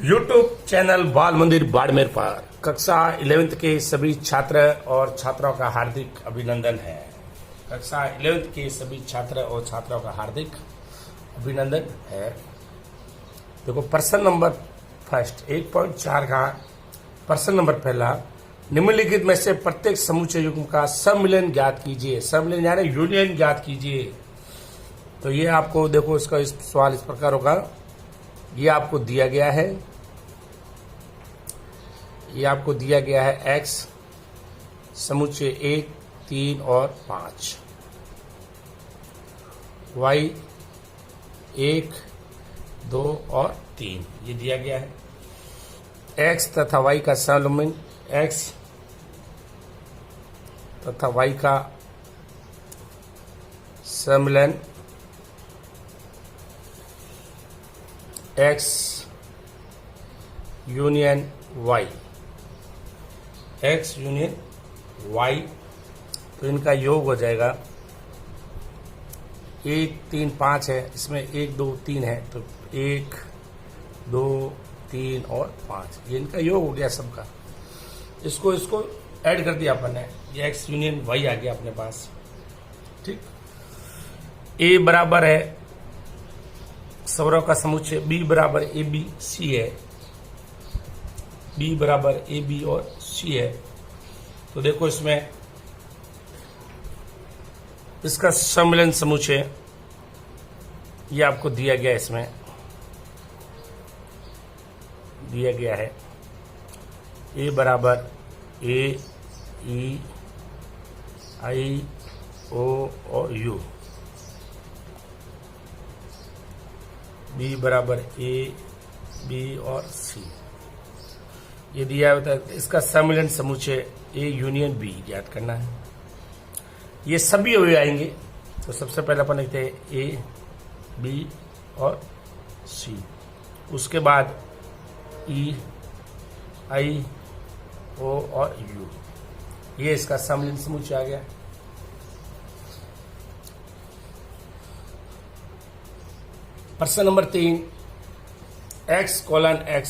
YouTube channel बाल मंदिर बाड़मेर पर कक्षा 11th के सभी छात्र और छात्राओं का हार्दिक अभिनंदन है। कक्षा 11th के सभी छात्र और छात्राओं का हार्दिक अभिनंदन है। देखो प्रश्न नंबर फर्स्ट 1.4 का प्रश्न नंबर पहला, निम्नलिखित में से प्रत्येक समुच्चय युग्म का सम्मिलन ज्ञात कीजिए। सम्मिलन यानी यूनियन ज्ञात कीजिए। तो ये आपको देखो इसका सवाल इस प्रकार होगा। ये आपको दिया गया है, ये आपको दिया गया है x समुच्चय 1, 3 और 5, y 1, 2 और 3 ये दिया गया है। x तथा y का सम्मिलन, x तथा y का सम्मिलन x union y, x union y, तो इनका योग हो जाएगा 1, 3, 5 है, इसमें 1, 2, 3 है, तो 1, 2, 3 और 5 ये इनका योग हो गया सबका। इसको ऐड कर दिया अपन ने, ये x यूनियन y आ गया अपने पास। ठीक, a बराबर है सौरव का समुच्चय, b बराबर ए बी सी है, b बराबर ए बी और c है। तो देखो इसमें इसका सम्मिलन समुच्चय ये आपको दिया गया, इसमें दिया गया है a बराबर a e i o और u, b बराबर a b और c ये दिया होता है। इसका सम्मिलन समुच्चय a यूनियन b ज्ञात करना है। ये सभी अवयव आएंगे। तो सबसे पहले अपन लिखते हैं a b और c, उसके बाद e i o और u, ये इसका सम्मिलन समुच्चय आ गया। प्रश्न नंबर 3, x कोलन x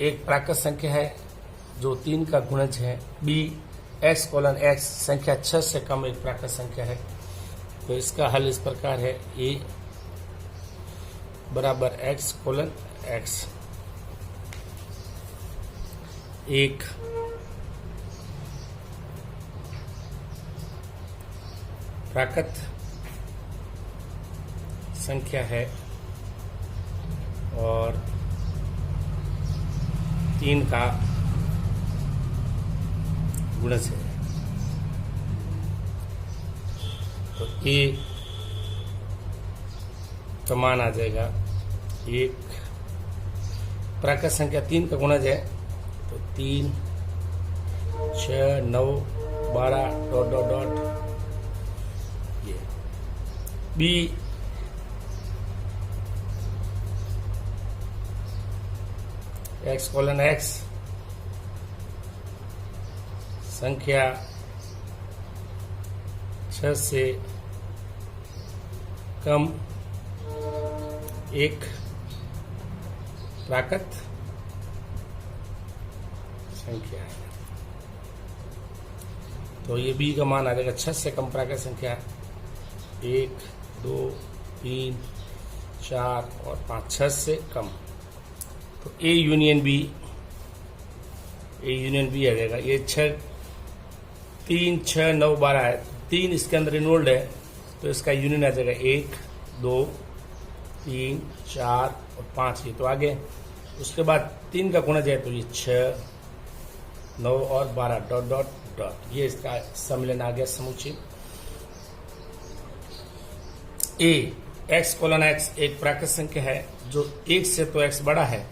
एक प्राकृत संख्या है जो 3 का गुणज है। b x कोलन x संख्या 6 से कम एक प्राकृत संख्या है। तो इसका हल इस प्रकार है, a बराबर x कोलन x एक प्राकृत संख्या है और 3 का गुणज है। तो a का मान आ जाएगा, एक प्राकृत संख्या 3 का गुणज है, तो 3, 6, 9, 12 डॉट डॉट डॉट ये। b x कोलन x संख्या 6 से कम एक प्राकृत संख्या है। तो ये b का मान आ जाएगा 6 से कम प्राकृत संख्या 1, 2, 3, 4 और 5, 6 से कम। तो a यूनियन b आ जाएगा। ये 3, 6, 9, 12 है, 3 इसके अंदर इन्वॉल्व है, तो इसका यूनियन आ जाएगा 1, 2, 3, 4 और 5 ये तो आगे। उसके बाद 3 का गुणज है, तो ये 6, 9 और 12 डॉट डॉट डॉट, ये इसका सम्मिलन आ गया समुच्चय। a x कोलन x एक प्राकृत संख्या है जो 1 से तो x बड़ा है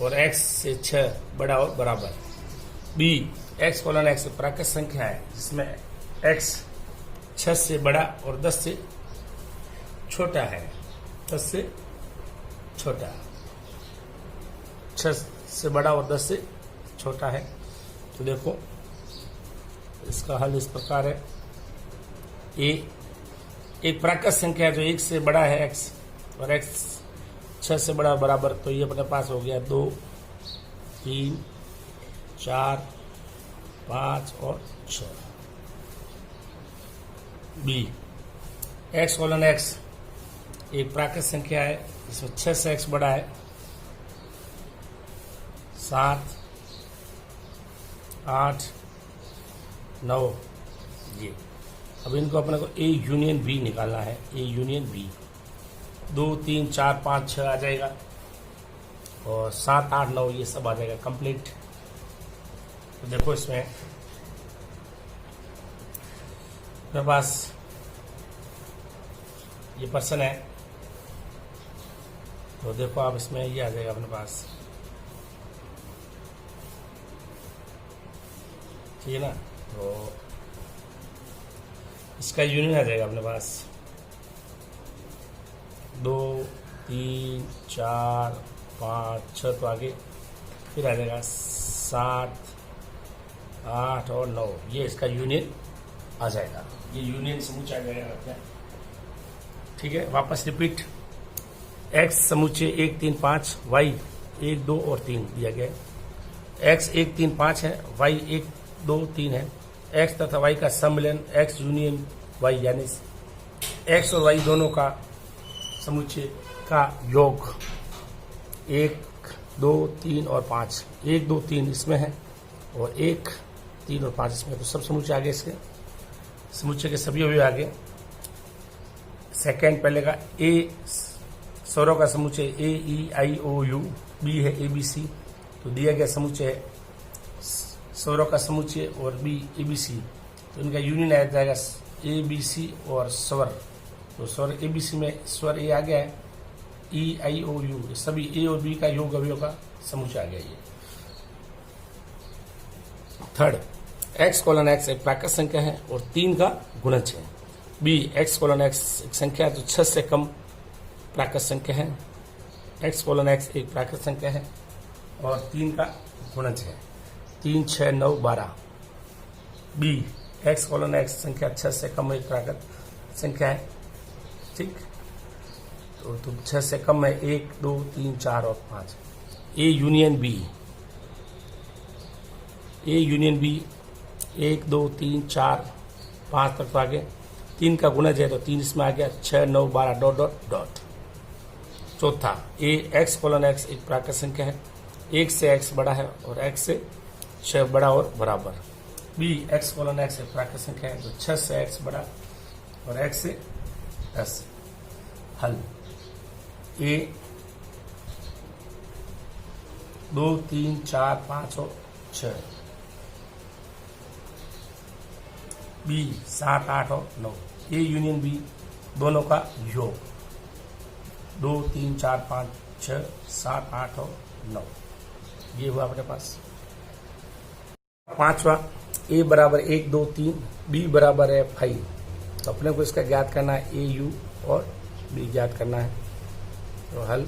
और x से 6 बड़ा और बराबर। b x कोलन x प्राकृत संख्या है जिसमें x 6 से बड़ा और 10 से छोटा है, 10 से छोटा, 6 से बड़ा और 10 से छोटा है। तो देखो इसका हल इस प्रकार है, a एक प्राकृत संख्या है जो 1 से बड़ा है x और x 6 से बड़ा बराबर, तो ये अपने पास हो गया 2, 3 4 5 और 6। बी एक्स कोलन एक्स एक प्राकृत संख्या है, इसमें 6 से एक्स बड़ा है, 7 8 9 ये। अब इनको अपने को ए यूनियन बी निकालना है, ए यूनियन बी। 2 3 4 5 6 आ जाएगा और 7 8 9 ये सब आ जाएगा कंप्लीट। तो देखो इसमें मेरे पास ये पर्सन है, तो देखो आप इसमें ये आ जाएगा अपने पास, ठीक है ना। तो इसका यूनियन आ जाएगा अपने पास 2 3 4 5 6, तो आगे फिर आ जाएगा 7 8 और 9, ये इसका यूनियन आ जाएगा, ये यूनियन समुच्चय आ जाएगा अपने। ठीक है, वापस रिपीट। एक्स समुच्चय 1 3 5, वाई 1 2 और 3 दिया गया है। एक्स 1 3 5 है, वाई 1 2 3 है। एक्स तथा वाई का सम्मिलन एक्स यूनियन वाई, यानी एक्स और वाई दोनों का समुच्चय का योग 1 2 3 और 5, 1 2 3 इसमें है और 1 3 और 5 इसमें, तो सब समुच्चय आगे, इसके समुच्चय के सभी अवयव आगे। सेकेंड पहले का ए स्वरों का समुच्चय ए ई आई ओ यू, बी है ए बी सी, तो दिया गया समुच्चय है स्वरों का समुच्चय और बी ए बी सी, तो इनका यूनियन आ जाएगा ए बी सी और स्वर। तो स्वर ए बी सी में स्वर ए आ गया है, ई आई ओ यू सभी ए और बी का योग अवयव का समुच्चय आ गया ये। थर्ड, एक्स कोलन एक्स एक प्राकृत संख्या है और 3 का गुणज है। बी एक्स कोलन एक्स एक संख्या है तो 6 से कम प्राकृत संख्या है। एक्स कोलन एक्स एक प्राकृत संख्या है और 3 का गुणज है, 3 6 9 12। बी एक्स कोलन एक्स संख्या 6 से कम एक प्राकृत संख्या है, ठीक, तो 6 से कम है 1 2 3 4 और 5। A union B, A union B 1 2 3 4 5 तक तो आगे, 3 का गुणज है तो 3 इसमें आ गया, 6 9 12 डॉट डॉट डॉट। चौथा, ए एक्स कोलन एक्स एक प्राकृत संख्या है, 1 से एक्स बड़ा है और एक्स से 6 बड़ा और बराबर। बी एक्स कोलन एक्स एक प्राकृत संख्या है तो 6 से एक्स बड़ा और एक्स से 10। हल ए 2 3 4 5 और 6। बी 7 8 और 9, ए यूनियन बी दोनों का योग 2 3 4 5 6 7 8 और 9, ये हुआ अपने पास। पांचवा, ए बराबर 1 2 3, बी बराबर है 5, तो अपने को इसका ज्ञात करना है, ए यू और बी ज्ञात करना है। तो हल,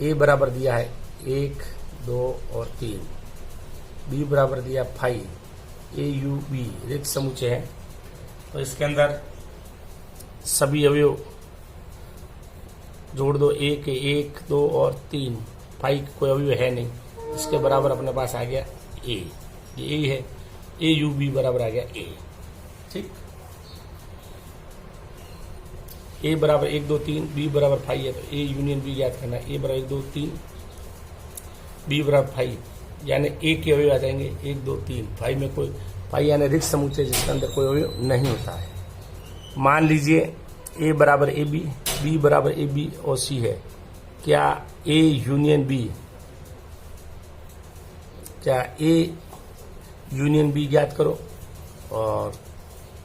ए बराबर दिया है 1 2 और 3, बी बराबर दिया 5, ए यू बी रिक्त समुच्चय है, तो इसके अंदर सभी अवयव जोड़ दो, ए के 1 2 और 3, 5 कोई अवयव है नहीं, इसके बराबर अपने पास आ गया ए, ये ए है, ए यू बी बराबर आ गया ए, ठीक। ए बराबर 1 2 3, बी बराबर 5 है तो ए यूनियन बी याद करना है, ए बराबर 1 2 3, बी बराबर 5, यानी ए के अवयव आ जाएंगे 1 2 3, 5 में कोई 5 यानी रिक्त समुच्चय जिसके अंदर कोई अवयव नहीं होता है। मान लीजिए ए बराबर ए बी बराबर ए बी और सी है, क्या ए यूनियन बी, क्या ए यूनियन बी ज्ञात करो और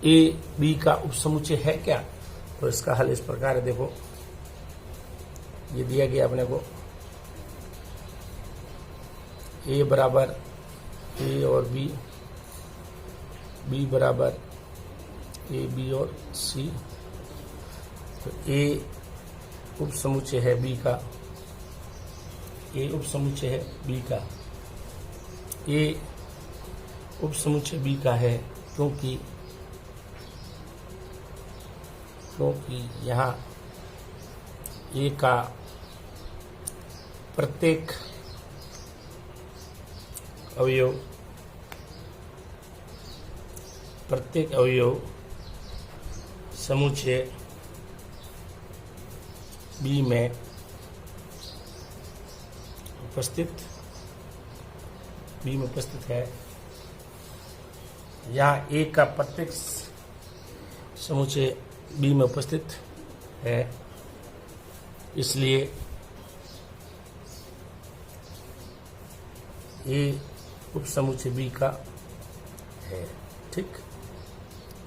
ए बी का उपसमुच्चय है क्या। तो इसका हल इस प्रकार है, देखो ये दिया गया अपने को, ए बराबर ए और बी बराबर ए बी और सी, तो ए उप समुच्चय है बी का, ए उप समुच्चय है बी का, ए उप समुच्चय बी का है क्योंकि यहाँ ए का प्रत्येक अवयव समुच्चय बी में उपस्थित है। यहाँ ए का प्रत्येक समुच्चय बी में उपस्थित है, इसलिए ए उप समुच्चय बी का है। ठीक।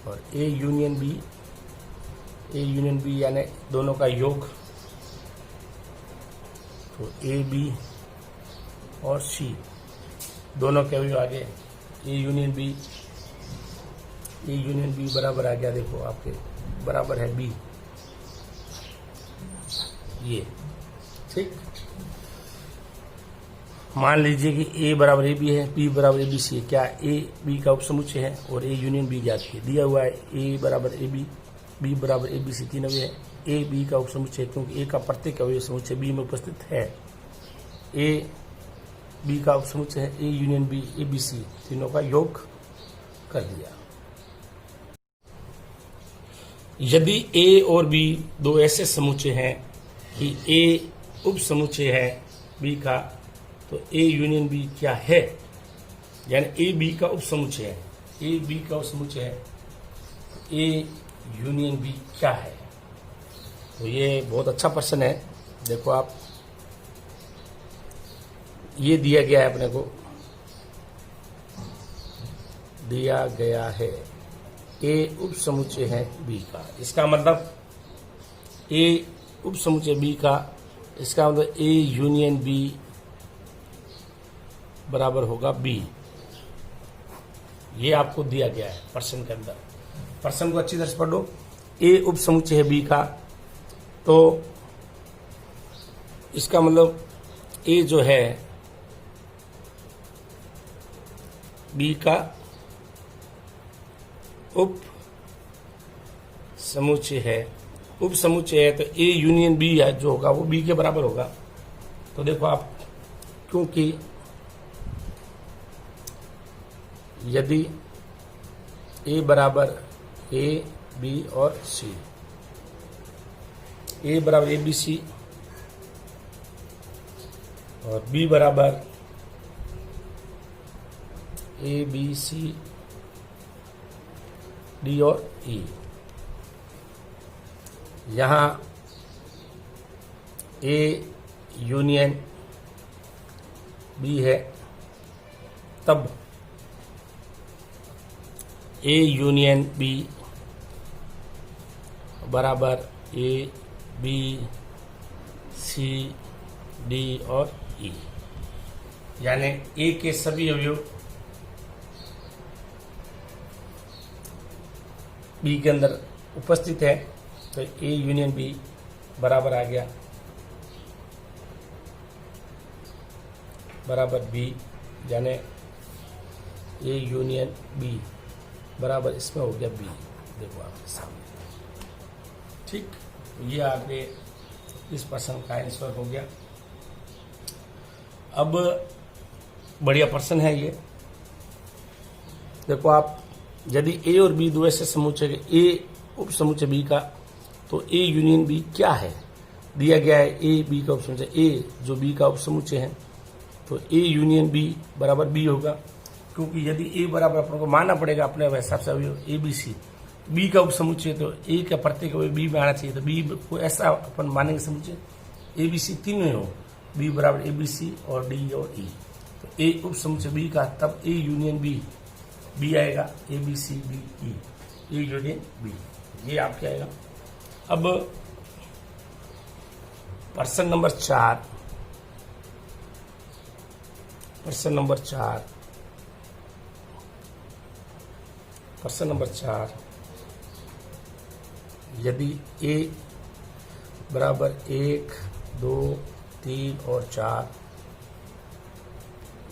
और ए यूनियन बी यानी दोनों का योग, तो ए बी और सी दोनों के अवयव आ गए। ए यूनियन बी बराबर आ गया, देखो आपके बराबर है बी, ये। ठीक। मान लीजिए कि ए बराबर ए बी है, बी बराबर ए बी सी है। क्या ए बी का उपसमुच्चय है और ए यूनियन बी ज्ञात है। दिया हुआ है ए बराबर ए बी बराबर ए बी सी, तीन अवयव है। ए बी का उपसमुच्चय, क्योंकि ए का प्रत्येक अवयव समुच्चय बी में उपस्थित है। ए बी का उपसमुच्चय है, A union B, A B C, तीनों का योग कर दिया। यदि ए और बी दो ऐसे समुच्चय हैं कि ए उप समुच्चय है बी का, तो ए यूनियन बी क्या है, यानी ए बी का उप समुच्चय है, ए बी का उप समुच्चय है, ए यूनियन बी क्या है। तो ये बहुत अच्छा प्रश्न है। देखो आप, ये दिया गया है, अपने को दिया गया है ए उप समुच्चय है बी का। इसका मतलब ए उप समुच्चय बी का, इसका मतलब ए यूनियन बी बराबर होगा बी। ये आपको दिया गया है प्रश्न के अंदर। प्रश्न को अच्छी तरह से पढ़ लो। ए उप समुच्चय है बी का, तो इसका मतलब ए जो है बी का उप समुच्चय है। उप समुच्चय है तो ए यूनियन बी है जो होगा वो बी के बराबर होगा। तो देखो आप, क्योंकि यदि ए बराबर ए बी और सी, ए बराबर ए बी सी और बी बराबर ए बी सी डी और ई, यहाँ ए यूनियन बी है, तब ए यूनियन बी बराबर ए बी सी डी और ई, यानी ए के सभी अवयव बी के अंदर उपस्थित है। तो ए यूनियन बी बराबर आ गया बराबर बी, यानी ए यूनियन बी बराबर इसमें हो गया बी। देखो आपके सामने। ठीक। ये आपके इस प्रश्न का आंसर हो गया। अब बढ़िया प्रश्न है ये। देखो आप, यदि ए और बी दो ऐसे समुच्चय, ए उप समुच्चय बी का, तो ए यूनियन बी क्या है। दिया गया है ए बी का उप समुच्चय, ए जो बी का उप समुच्चय है, तो ए यूनियन बी बराबर बी होगा। क्योंकि यदि ए बराबर अपन को मानना पड़ेगा अपने हिसाब से ए बी सी, बी का उप समुच्चय, तो ए का प्रत्येक बी में आना चाहिए। तो बी को ऐसा अपन मानेंगे समुच्चय ए बी सी तीनों हो, बी बराबर ए बी सी और डी और ई। तो ए उप समुच्चय बी का, तब ए यूनियन बी आएगा, A B C D E, A union B, ये आपके आएगा। अब प्रश्न नंबर 4, प्रश्न नंबर 4, यदि ए बराबर 1, 2, 3 और 4,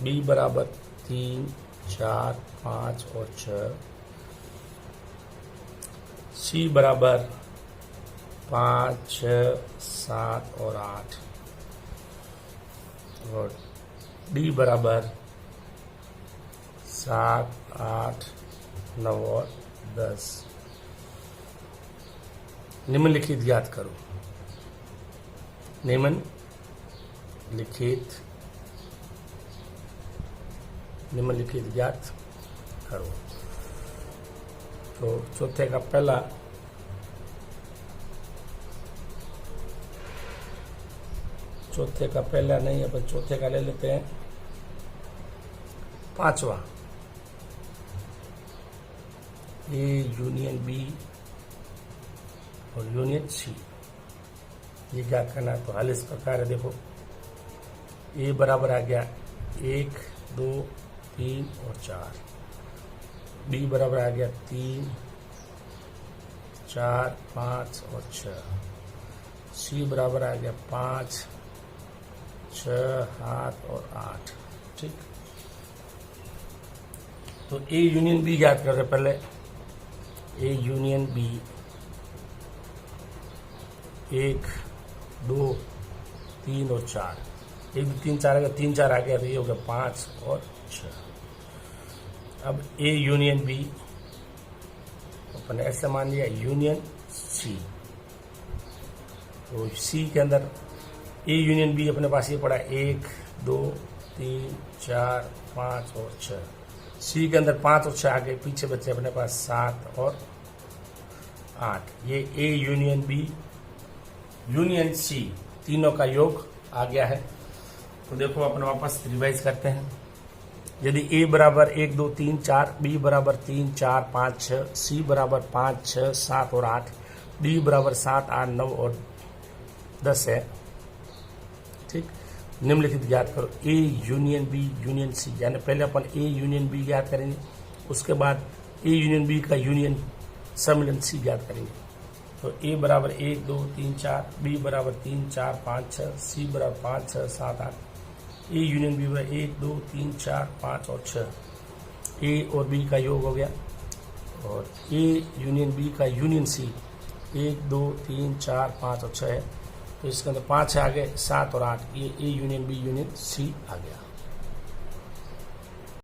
बी बराबर 3, 4, 5 और 6, सी बराबर 5, 6, 7 और 8 और डी बराबर 7, 8, 9 और 10। निम्नलिखित ज्ञात करो। निम्नलिखित ज्ञात करो। तो चौथे का पहला नहीं, अपन चौथे का ले लेते हैं। पांचवा, ए यूनियन बी और यूनियन सी, ये क्या करना है? तो हल इस प्रकार है, देखो ए बराबर आ गया 1, 2, 3 और 4, बी बराबर आ गया 3, 4, 5 और 6, सी बराबर आ गया 5, 6, 7 और 8। ठीक, तो ए यूनियन बी याद कर रहे पहले। ए यूनियन बी 1, 2, 3 और 4, 1, 2, 3, 4 आ गया, 3, 4 आ गया, तो ये हो गया 5 और 6। अब ए यूनियन बी अपन ऐसे मान लिया यूनियन सी, तो सी के अंदर ए यूनियन बी अपने पास ये पड़ा 1, 2, 3, 4, 5 और 6। सी के अंदर 5 और 6 आ गए, पीछे बचे अपने पास 7 और 8। ये A union B union C तीनों का योग आ गया है। तो देखो अपन वापस रिवाइज करते हैं। यदि ए बराबर 1, 2, 3, 4, बी बराबर 3, 4, 5, 6, सी बराबर 5, 6, 7 और 8, डी बराबर 7, 8, 9 और 10 है। ठीक, निम्नलिखित ज्ञात करो। A union B union C, यानी पहले अपन ए यूनियन बी ज्ञात करेंगे, उसके बाद ए यूनियन बी का यूनियन सम्मिलन सी ज्ञात करेंगे। तो ए बराबर 1, 2, 3, 4, बी बराबर 3, 4, 5, 6, सी बराबर 5, 6, 7, 8, ए यूनियन बी बराबर 1, 2, 3, 4, 5 और 6। ए और बी का योग हो गया, और ए यूनियन बी का यूनियन सी 1, 2, 3, 4, 5 और 6 है। तो इसके अंदर 5 आ गए, 7 और 8, ये A union B union C आ गया।